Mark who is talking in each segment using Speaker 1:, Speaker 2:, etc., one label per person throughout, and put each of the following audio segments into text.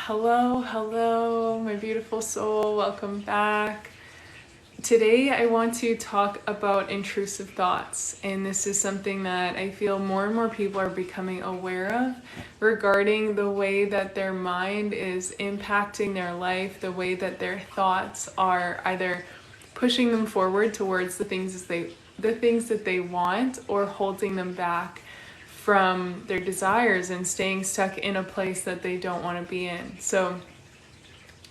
Speaker 1: Hello, my beautiful soul. Welcome back. Today, I want to talk about intrusive thoughts, and this is something that I feel more and more people are becoming aware of regarding the way that their mind is impacting their life, the way that their thoughts are either pushing them forward towards the things that they want, or holding them back from their desires and staying stuck in a place that they don't want to be in. So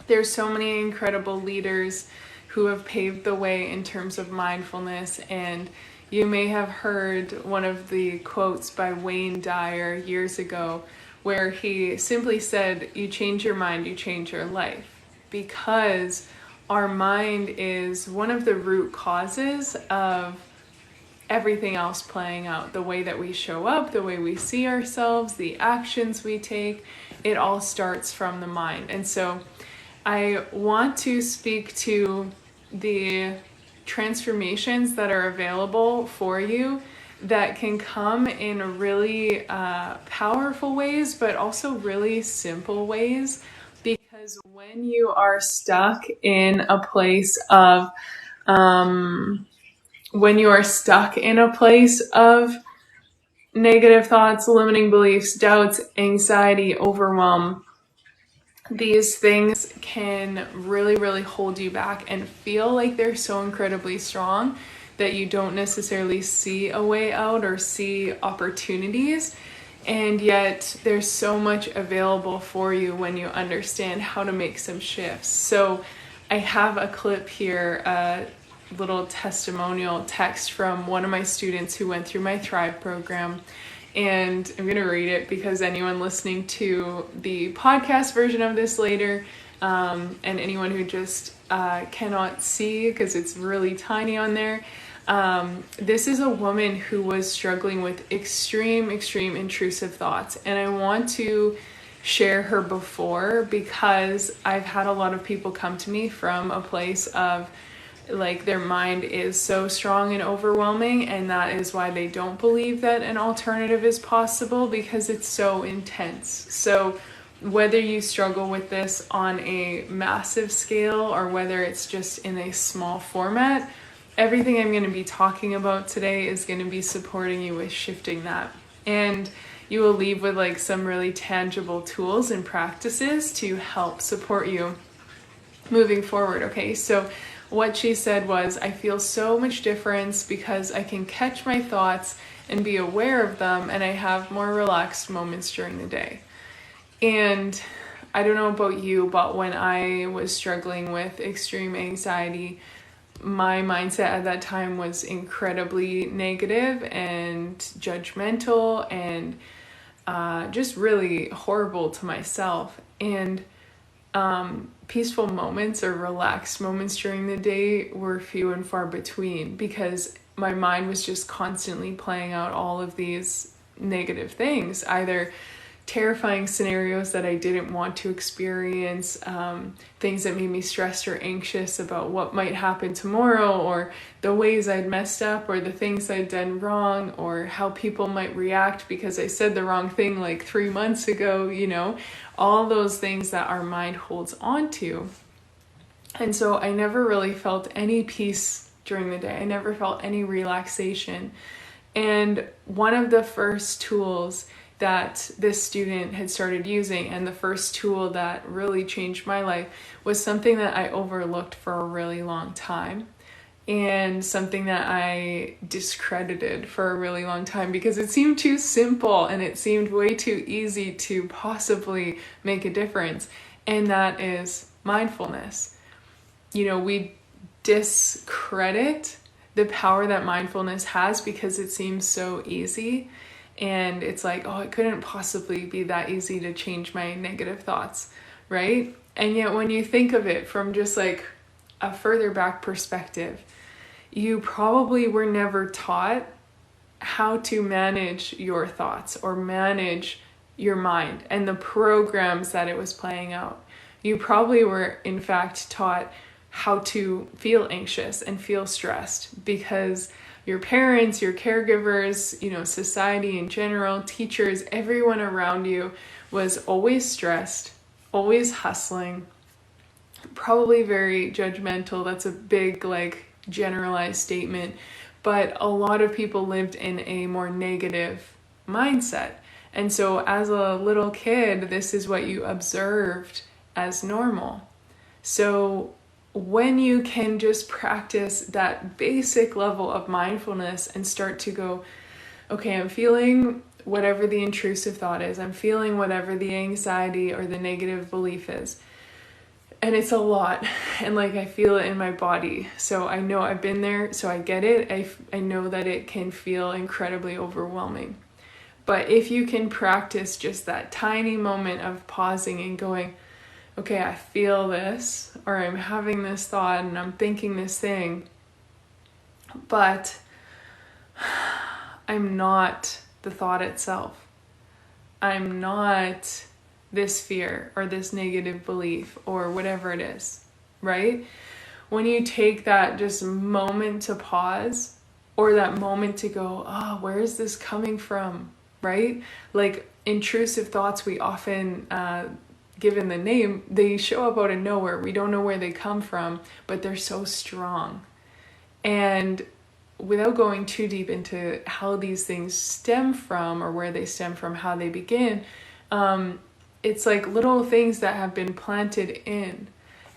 Speaker 1: there's so many incredible leaders who have paved the way in terms of mindfulness, and you may have heard one of the quotes by Wayne Dyer years ago where he simply said, "You change your mind, you change your life," because our mind is one of the root causes of everything else playing out. The way that we show up, the way we see ourselves, the actions we take, it all starts from the mind. And so I want to speak to the transformations that are available for you that can come in really powerful ways, but also really simple ways. Because when you are stuck in a place of negative thoughts, limiting beliefs, doubts, anxiety, overwhelm, these things can really, really hold you back and feel like they're so incredibly strong that you don't necessarily see a way out or see opportunities. And yet there's so much available for you when you understand how to make some shifts. So I have a clip here, a little testimonial text from one of my students who went through my Thrive program. And I'm going to read it because anyone listening to the podcast version of this later, and anyone who just cannot see because it's really tiny on there, this is a woman who was struggling with extreme intrusive thoughts. And I want to share her before because I've had a lot of people come to me from a place of like their mind is so strong and overwhelming, and that is why they don't believe that an alternative is possible, because it's so intense. So whether you struggle with this on a massive scale or whether it's just in a small format, everything I'm going to be talking about today is going to be supporting you with shifting that. And you will leave with like some really tangible tools and practices to help support you moving forward. Okay, so what she said was, "I feel so much difference because I can catch my thoughts and be aware of them, and I have more relaxed moments during the day." And I don't know about you, but when I was struggling with extreme anxiety, my mindset at that time was incredibly negative and judgmental and just really horrible to myself. And peaceful moments or relaxed moments during the day were few and far between because my mind was just constantly playing out all of these negative things, either terrifying scenarios that I didn't want to experience, things that made me stressed or anxious about what might happen tomorrow, or the ways I'd messed up, or the things I'd done wrong, or how people might react because I said the wrong thing like 3 months ago, all those things that our mind holds on to. And so I never really felt any peace during the day. I never felt any relaxation. And one of the first tools that this student had started using, and the first tool that really changed my life, was something that I overlooked for a really long time, and something that I discredited for a really long time because it seemed too simple and it seemed way too easy to possibly make a difference. And that is mindfulness. We discredit the power that mindfulness has because it seems so easy. And it's like, oh, it couldn't possibly be that easy to change my negative thoughts, right? And yet when you think of it from just like a further back perspective, you probably were never taught how to manage your thoughts or manage your mind and the programs that it was playing out. You probably were, in fact, taught how to feel anxious and feel stressed because your parents, your caregivers, society in general, teachers, everyone around you was always stressed, always hustling, probably very judgmental. That's a big, like, generalized statement. But a lot of people lived in a more negative mindset. And so as a little kid, this is what you observed as normal. So when you can just practice that basic level of mindfulness and start to go, okay, I'm feeling whatever the intrusive thought is. I'm feeling whatever the anxiety or the negative belief is. And it's a lot. And like, I feel it in my body. So I know I've been there. So I get it. I know that it can feel incredibly overwhelming. But if you can practice just that tiny moment of pausing and going, okay, I feel this, or I'm having this thought and I'm thinking this thing, but I'm not the thought itself. I'm not this fear or this negative belief or whatever it is, right? When you take that just moment to pause, or that moment to go, oh, where is this coming from, right? Like intrusive thoughts, we often, given the name, they show up out of nowhere. We don't know where they come from, but they're so strong. And without going too deep into how these things stem from, or where they stem from, how they begin, it's like little things that have been planted in.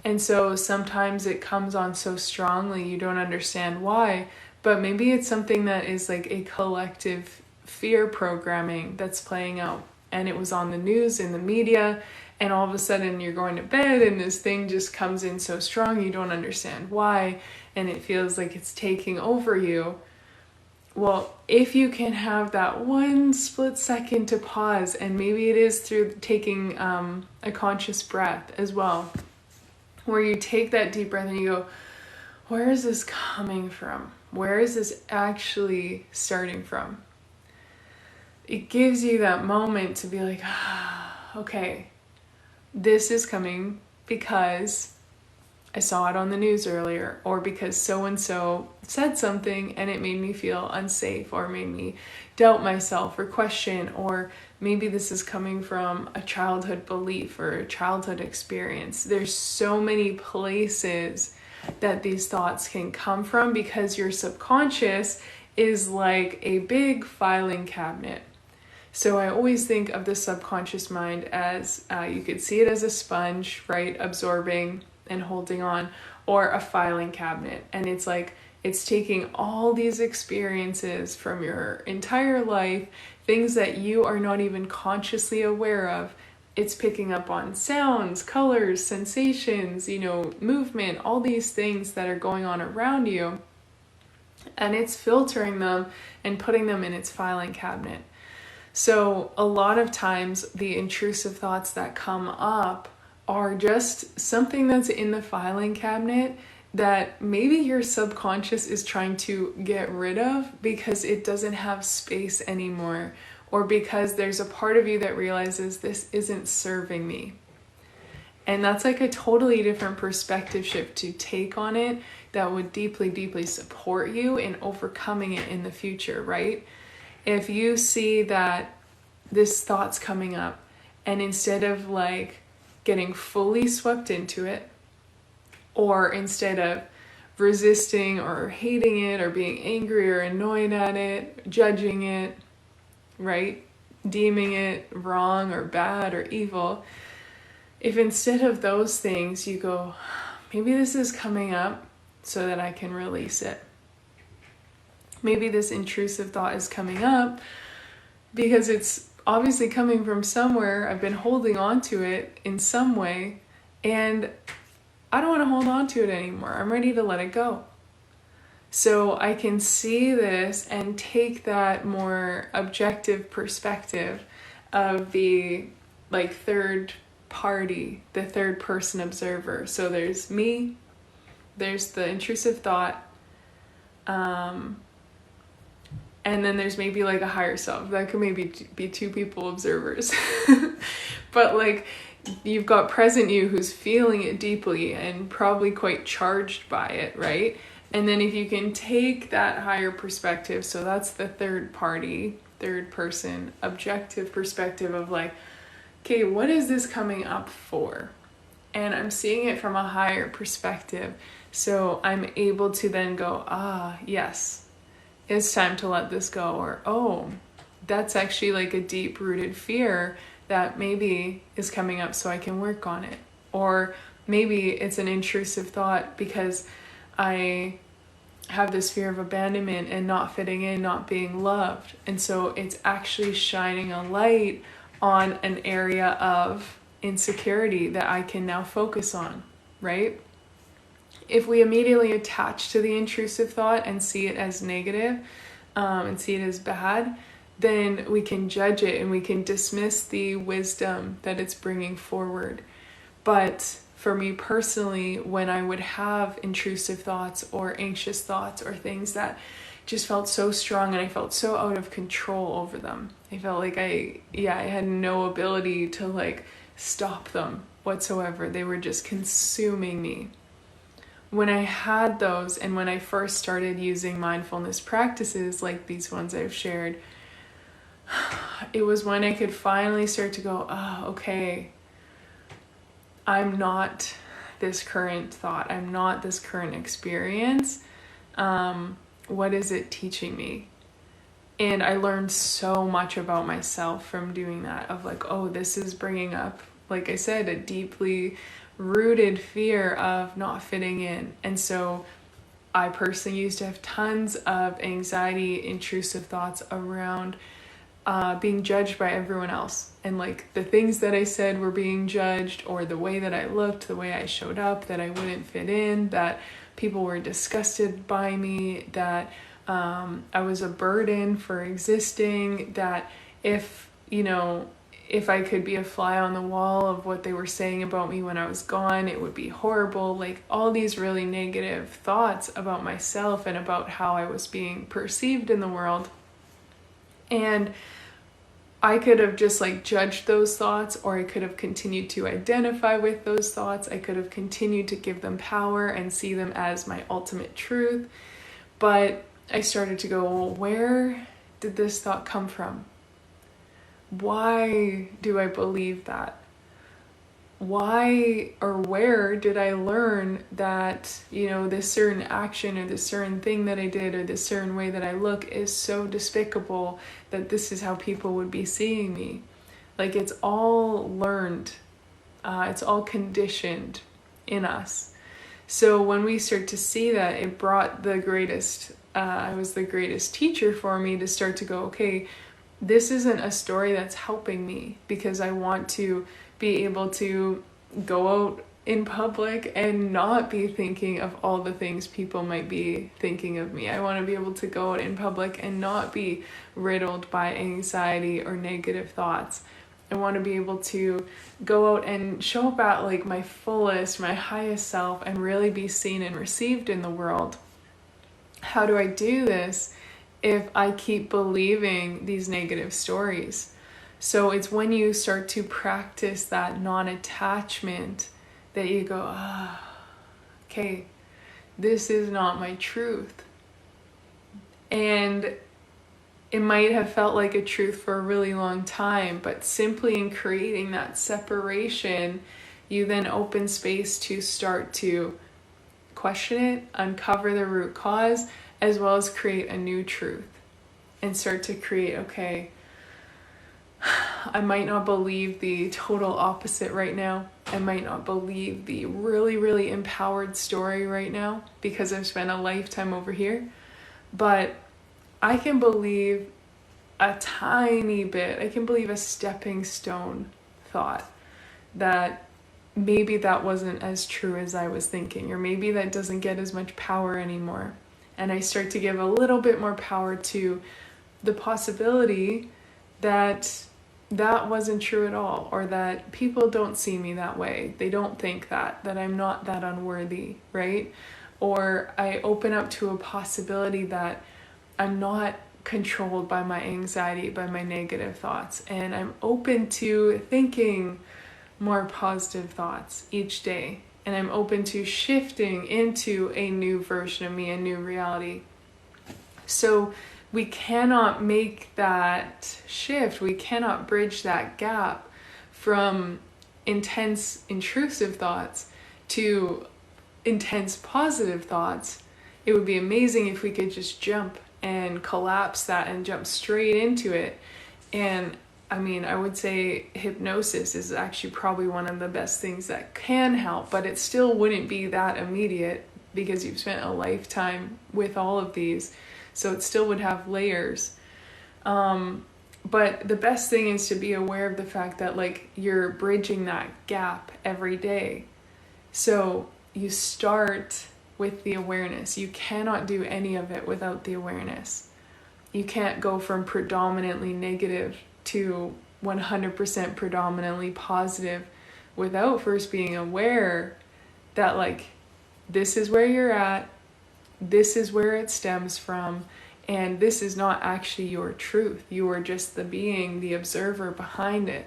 Speaker 1: And so sometimes it comes on so strongly, you don't understand why, but maybe it's something that is like a collective fear programming that's playing out. And it was on the news, in the media, and all of a sudden you're going to bed and this thing just comes in so strong, you don't understand why, and it feels like it's taking over you. Well, if you can have that one split second to pause, and maybe it is through taking a conscious breath as well, where you take that deep breath and you go, where is this coming from? Where is this actually starting from? It gives you that moment to be like, okay, this is coming because I saw it on the news earlier, or because so-and-so said something and it made me feel unsafe, or made me doubt myself or question, or maybe this is coming from a childhood belief or a childhood experience. There's so many places that these thoughts can come from, because your subconscious is like a big filing cabinet. So I always think of the subconscious mind as, you could see it as a sponge, right? Absorbing and holding on, or a filing cabinet. And it's like, it's taking all these experiences from your entire life, things that you are not even consciously aware of. It's picking up on sounds, colors, sensations, movement, all these things that are going on around you. And it's filtering them and putting them in its filing cabinet. So a lot of times the intrusive thoughts that come up are just something that's in the filing cabinet that maybe your subconscious is trying to get rid of because it doesn't have space anymore, or because there's a part of you that realizes this isn't serving me. And that's like a totally different perspective shift to take on it that would deeply, deeply support you in overcoming it in the future, right? If you see that this thought's coming up, and instead of like getting fully swept into it, or instead of resisting or hating it or being angry or annoyed at it, judging it, right? Deeming it wrong or bad or evil, if instead of those things you go, maybe this is coming up so that I can release it. Maybe this intrusive thought is coming up because it's obviously coming from somewhere. I've been holding on to it in some way, and I don't want to hold on to it anymore. I'm ready to let it go. So I can see this and take that more objective perspective of the like third party, the third person observer. So there's me, there's the intrusive thought, and then there's maybe like a higher self. That could maybe be two people observers. But like, you've got present you who's feeling it deeply and probably quite charged by it, right? And then if you can take that higher perspective, so that's the third party, third person, objective perspective of like, okay, what is this coming up for? And I'm seeing it from a higher perspective. So I'm able to then go, yes, it's time to let this go. Or, oh, that's actually like a deep rooted fear that maybe is coming up so I can work on it. Or maybe it's an intrusive thought because I have this fear of abandonment and not fitting in, not being loved. And so it's actually shining a light on an area of insecurity that I can now focus on, right? If we immediately attach to the intrusive thought and see it as negative, and see it as bad, then we can judge it and we can dismiss the wisdom that it's bringing forward. But for me personally, when I would have intrusive thoughts or anxious thoughts or things that just felt so strong and I felt so out of control over them, I felt like I had no ability to like stop them whatsoever. They were just consuming me. When I had those, and when I first started using mindfulness practices like these ones I've shared, it was when I could finally start to go, okay, I'm not this current thought. I'm not this current experience. What is it teaching me? And I learned so much about myself from doing that, of like, oh, this is bringing up, like I said, a deeply rooted fear of not fitting in. And so I personally used to have tons of anxiety, intrusive thoughts around being judged by everyone else. And like the things that I said were being judged, or the way that I looked, the way I showed up, that I wouldn't fit in, that people were disgusted by me, that I was a burden for existing, that if I could be a fly on the wall of what they were saying about me when I was gone, it would be horrible. Like all these really negative thoughts about myself and about how I was being perceived in the world. And I could have just like judged those thoughts, or I could have continued to identify with those thoughts. I could have continued to give them power and see them as my ultimate truth. But I started to go, well, where did this thought come from? Why do I believe that? Why or where did I learn that, this certain action or this certain thing that I did or this certain way that I look is so despicable that this is how people would be seeing me? Like it's all learned. It's all conditioned in us. So when we start to see that, it brought the greatest, I was the greatest teacher for me to start to go, okay, this isn't a story that's helping me, because I want to be able to go out in public and not be thinking of all the things people might be thinking of me. I want to be able to go out in public and not be riddled by anxiety or negative thoughts. I want to be able to go out and show up at like my fullest, my highest self, and really be seen and received in the world. How do I do this if I keep believing these negative stories? So it's when you start to practice that non-attachment that you go, okay, this is not my truth. And it might have felt like a truth for a really long time, but simply in creating that separation, you then open space to start to question it, uncover the root cause, as well as create a new truth and start to create, okay, I might not believe the total opposite right now. I might not believe the really, really empowered story right now because I've spent a lifetime over here. But I can believe a tiny bit. I can believe a stepping stone thought that maybe that wasn't as true as I was thinking, or maybe that doesn't get as much power anymore. And I start to give a little bit more power to the possibility that that wasn't true at all, or that people don't see me that way. They don't think that I'm not that unworthy, right? Or I open up to a possibility that I'm not controlled by my anxiety, by my negative thoughts, and I'm open to thinking more positive thoughts each day, and I'm open to shifting into a new version of me, a new reality. So we cannot make that shift, we cannot bridge that gap from intense intrusive thoughts to intense positive thoughts, it would be amazing if we could just jump and collapse that and jump straight into it. And I mean, I would say hypnosis is actually probably one of the best things that can help, but it still wouldn't be that immediate because you've spent a lifetime with all of these. So it still would have layers. But the best thing is to be aware of the fact that like you're bridging that gap every day. So you start with the awareness. You cannot do any of it without the awareness. You can't go from predominantly negative to 100% predominantly positive without first being aware that like this is where you're at, this is where it stems from, and this is not actually your truth. You are just the being, the observer behind it.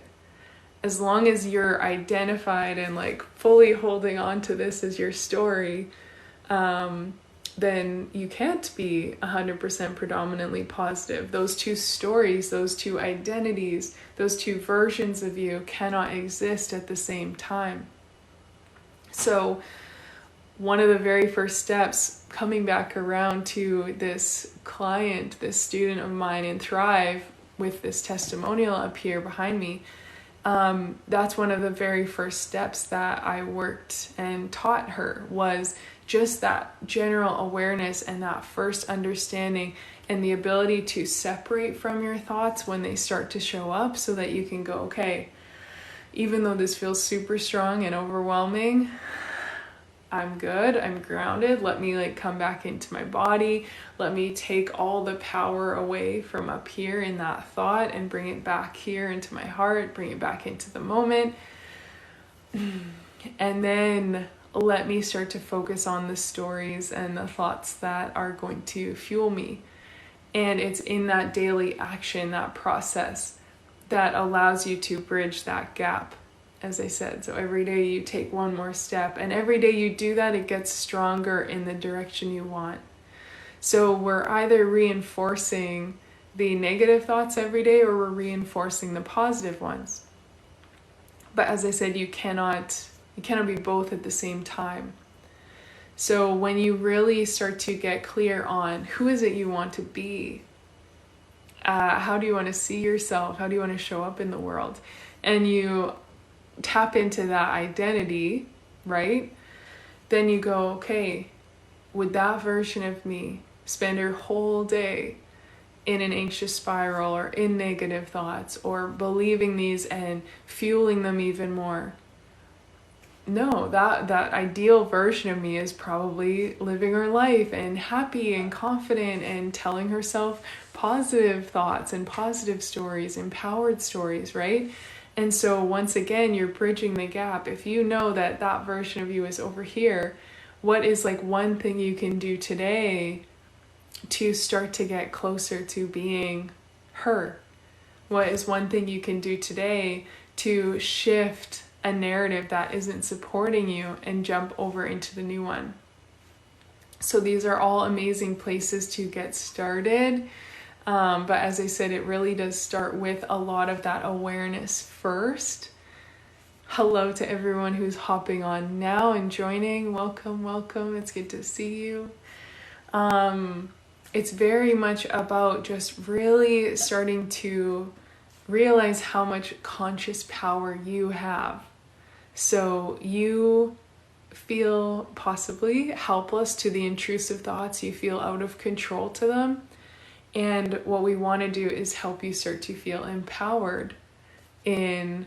Speaker 1: As long as you're identified and like fully holding on to this as your story, then you can't be 100% predominantly positive. Those two stories, those two identities, those two versions of you cannot exist at the same time. So one of the very first steps, coming back around to this client, this student of mine in Thrive with this testimonial up here behind me, that's one of the very first steps that I worked and taught her, was just that general awareness and that first understanding and the ability to separate from your thoughts when they start to show up, so that you can go, okay, even though this feels super strong and overwhelming, I'm good, I'm grounded. Let me like come back into my body. Let me take all the power away from up here in that thought and bring it back here into my heart, bring it back into the moment. And then let me start to focus on the stories and the thoughts that are going to fuel me. And it's in that daily action, that process, that allows you to bridge that gap, as I said. So every day you take one more step, and every day you do that, it gets stronger in the direction you want. So we're either reinforcing the negative thoughts every day, or we're reinforcing the positive ones. But as I said, you cannot be both at the same time. So when you really start to get clear on who is it you want to be, how do you want to see yourself, how do you want to show up in the world, and you tap into that identity, right? Then you go, okay, would that version of me spend her whole day in an anxious spiral or in negative thoughts or believing these and fueling them even more? No, that ideal version of me is probably living her life and happy and confident and telling herself positive thoughts and positive stories, empowered stories, right? And so once again, you're bridging the gap. If you know that that version of you is over here, what is like one thing you can do today to start to get closer to being her? What is one thing you can do today to shift a narrative that isn't supporting you and jump over into the new one? So these are all amazing places to get started. But as I said, it really does start with a lot of that awareness first. Hello to everyone who's hopping on now and joining. Welcome, welcome. It's good to see you. It's very much about just really starting to realize how much conscious power you have. So you feel possibly helpless to the intrusive thoughts. You feel out of control to them. And what we want to do is help you start to feel empowered in,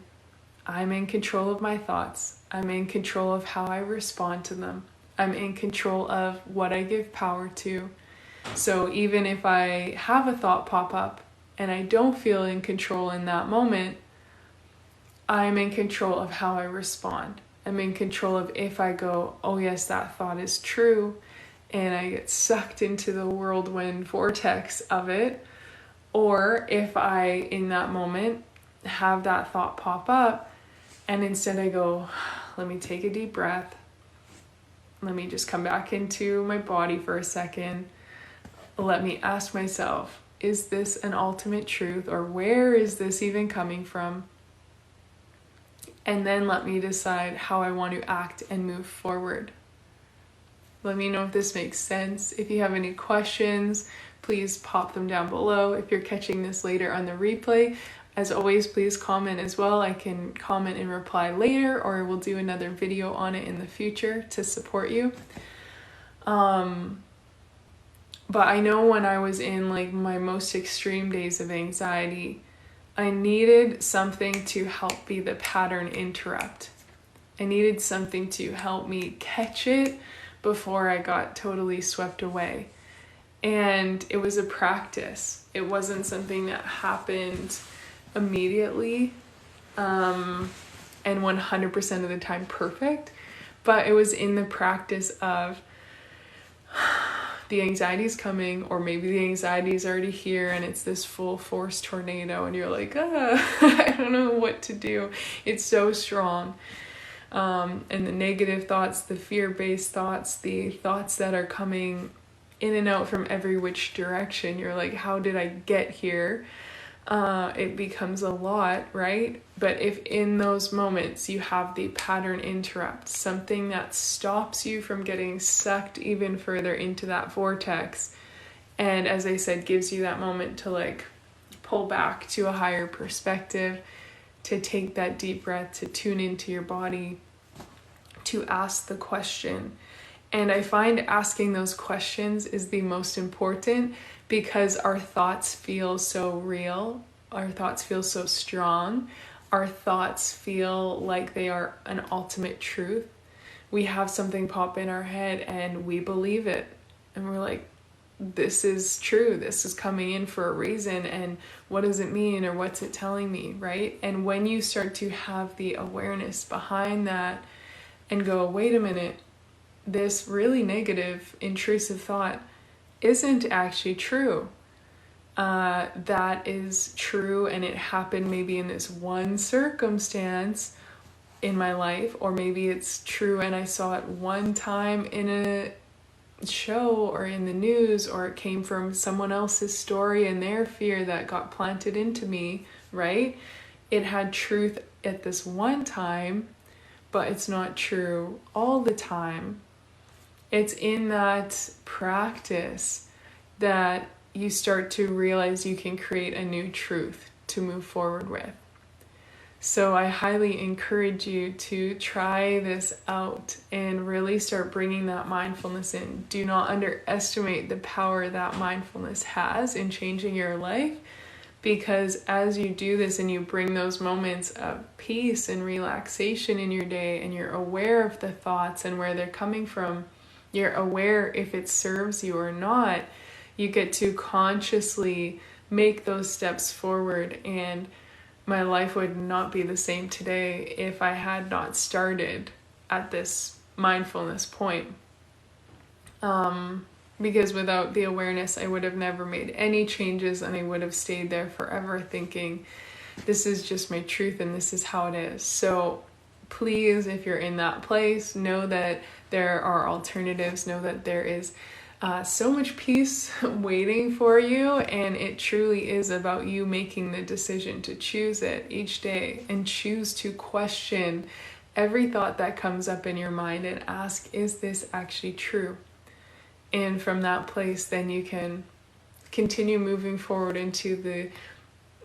Speaker 1: I'm in control of my thoughts. I'm in control of how I respond to them. I'm in control of what I give power to. So even if I have a thought pop up and I don't feel in control in that moment, I'm in control of how I respond. I'm in control of if I go, oh yes, that thought is true, and I get sucked into the whirlwind vortex of it. Or if I, in that moment, have that thought pop up, and instead I go, let me take a deep breath. Let me just come back into my body for a second. Let me ask myself, is this an ultimate truth, or where is this even coming from? and then let me decide how I want to act and move forward. Let me know if this makes sense. If you have any questions, please pop them down below. If you're catching this later on the replay, as always, please comment as well. I can comment and reply later, or we'll do another video on it in the future to support you. But I know when I was in like my most extreme days of anxiety, I needed something to help be the pattern interrupt. I needed something to help me catch it before I got totally swept away. And it was a practice. It wasn't something that happened immediately and 100% of the time perfect, but it was in the practice of the anxiety's coming, or maybe the anxiety is already here and it's this full force tornado and you're like, I don't know what to do. It's so strong. And the negative thoughts, the fear-based thoughts, the thoughts that are coming in and out from every which direction. You're like, how did I get here? It becomes a lot, right? But if in those moments you have the pattern interrupt, something that stops you from getting sucked even further into that vortex, and as I said, gives you that moment to like pull back to a higher perspective, to take that deep breath, to tune into your body, to ask the question. And I find asking those questions is the most important, because our thoughts feel so real, our thoughts feel so strong, our thoughts feel like they are an ultimate truth. We have something pop in our head and we believe it. And we're like, this is true, this is coming in for a reason, and what does it mean, or what's it telling me, right? And when you start to have the awareness behind that and go, wait a minute, this really negative, intrusive thought isn't actually true. That is true, and it happened maybe in this one circumstance in my life, or maybe it's true and I saw it one time in a show or in the news, or it came from someone else's story and their fear that got planted into me, right? It had truth at this one time, but it's not true all the time. It's in that practice that you start to realize you can create a new truth to move forward with. So I highly encourage you to try this out and really start bringing that mindfulness in. Do not underestimate the power that mindfulness has in changing your life, because as you do this and you bring those moments of peace and relaxation in your day, and you're aware of the thoughts and where they're coming from, you're aware if it serves you or not, you get to consciously make those steps forward. And my life would not be the same today if I had not started at this mindfulness point. Because without the awareness, I would have never made any changes, and I would have stayed there forever thinking, this is just my truth and this is how it is. So please, if you're in that place, know that there are alternatives. Know that there is so much peace waiting for you, and it truly is about you making the decision to choose it each day and choose to question every thought that comes up in your mind and ask, is this actually true? And from that place, then you can continue moving forward into the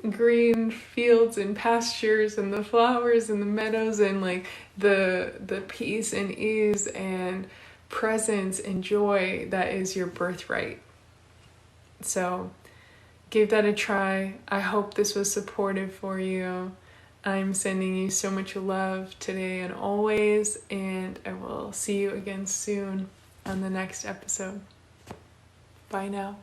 Speaker 1: green fields and pastures and the flowers and the meadows, and like the peace and ease and presence and joy that is your birthright. So give that a try. I hope this was supportive for you. I'm sending you so much love today and always, and I will see you again soon on the next episode. Bye now.